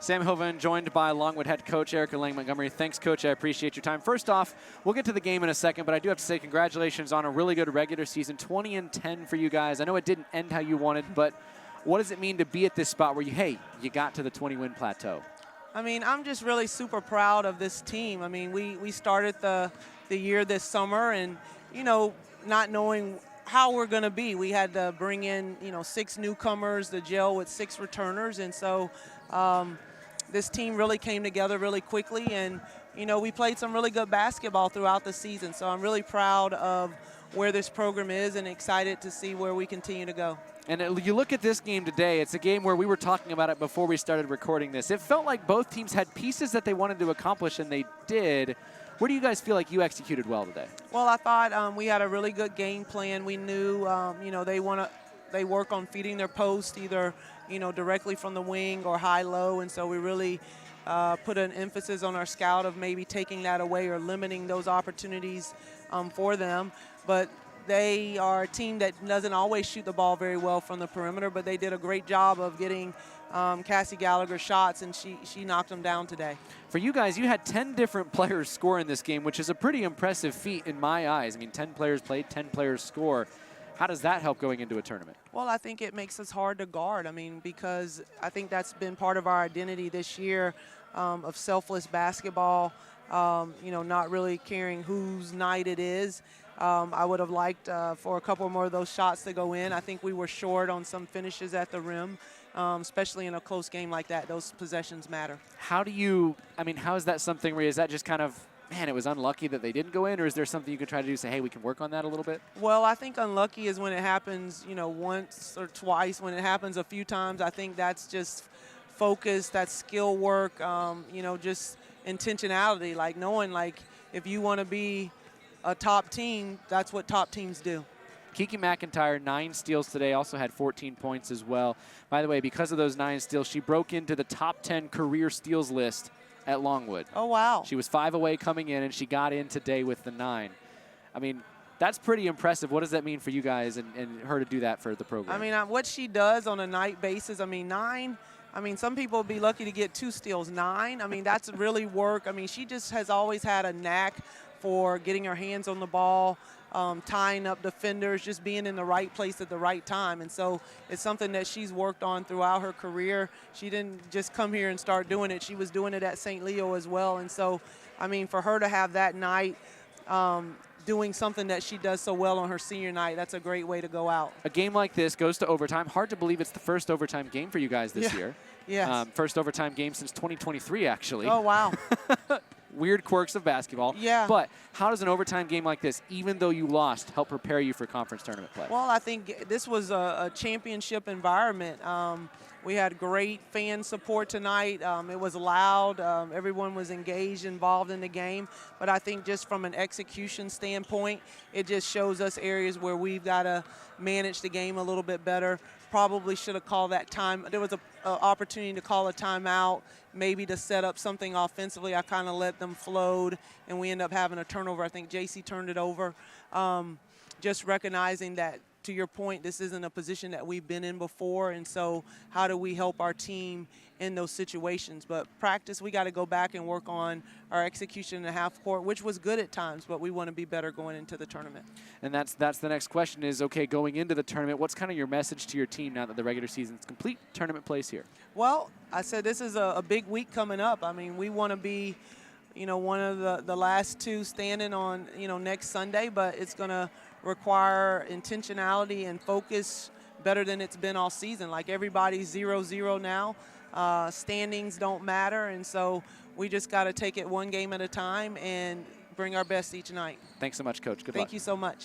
Sam Hovind joined by Longwood head coach Erika Montgomery. Thanks, Coach. I appreciate your time. First off, we'll get to the game in a second, but I do have to say congratulations on a really good regular season. 20-10 for you guys. I know it didn't end how you wanted, but what does it mean to be at this spot where you got to the 20-win plateau? I mean, I'm just really super proud of this team. I mean, we started the year this summer and, not knowing how we're going to be. We had to bring in, 6 newcomers to gel with 6 returners. And so this team really came together really quickly. And, we played some really good basketball throughout the season. So I'm really proud of where this program is and excited to see where we continue to go. And you look at this game today, it's a game where we were talking about it before we started recording this. It felt like both teams had pieces that they wanted to accomplish, and they did. Where do you guys feel like you executed well today? Well, I thought we had a really good game plan. We knew, they work on feeding their post either, directly from the wing or high-low, and so we really put an emphasis on our scout of maybe taking that away or limiting those opportunities for them. But they are a team that doesn't always shoot the ball very well from the perimeter, but they did a great job of getting Cassie Gallagher shots, and she knocked them down today. For you guys, you had 10 different players score in this game, which is a pretty impressive feat in my eyes. I mean, 10 players played, 10 players score. How does that help going into a tournament? Well, I think it makes us hard to guard. I mean, because I think that's been part of our identity this year of selfless basketball, not really caring whose night it is. I would have liked for a couple more of those shots to go in. I think we were short on some finishes at the rim, especially in a close game like that. Those possessions matter. How is that something where is that just kind of, man, it was unlucky that they didn't go in, or is there something you can try to do, say, hey, we can work on that a little bit? Well, I think unlucky is when it happens, once or twice. When it happens a few times, I think that's just focus, that's skill work, just intentionality, like knowing, like, if you want to be a top team, that's what top teams do. Kiki McIntyre, 9 steals today, also had 14 points as well. By the way, because of those 9 steals, she broke into the top 10 career steals list at Longwood. Oh, wow. She was 5 away coming in, and she got in today with the 9. I mean, that's pretty impressive. What does that mean for you guys and her to do that for the program? I mean, what she does on a night basis, 9, some people would be lucky to get 2 steals. 9, that's really work. She just has always had a knack for getting her hands on the ball, tying up defenders, just being in the right place at the right time. And so it's something that she's worked on throughout her career. She didn't just come here and start doing it. She was doing it at St. Leo as well. And so, for her to have that night doing something that she does so well on her senior night, that's a great way to go out. A game like this goes to overtime. Hard to believe it's the first overtime game for you guys this year. Yes. First overtime game since 2023, actually. Oh, wow. Weird quirks of basketball. Yeah. But how does an overtime game like this, even though you lost, help prepare you for conference tournament play? Well, I think this was a championship environment. We had great fan support tonight. It was loud. Everyone was engaged, involved in the game. But I think just from an execution standpoint, it just shows us areas where we've got to manage the game a little bit better. Probably should have called that time. There was an opportunity to call a timeout, maybe to set up something offensively. I kind of let them float, and we end up having a turnover. I think JC turned it over. Just recognizing that, to your point, this isn't a position that we've been in before, and so how do we help our team in those situations? But practice, we got to go back and work on our execution in the half court, which was good at times, but we want to be better going into the tournament. And that's the next question is, okay, going into the tournament, what's kind of your message to your team now that the regular season's complete, tournament plays here? Well, I said this is a big week coming up. We want to be, one of the last 2 standing on, next Sunday, but it's going to require intentionality and focus better than it's been all season. Like, everybody's 0-0 now. Standings don't matter, and so we just got to take it one game at a time and bring our best each night. Thanks so much, Coach. Good luck. Thank you so much.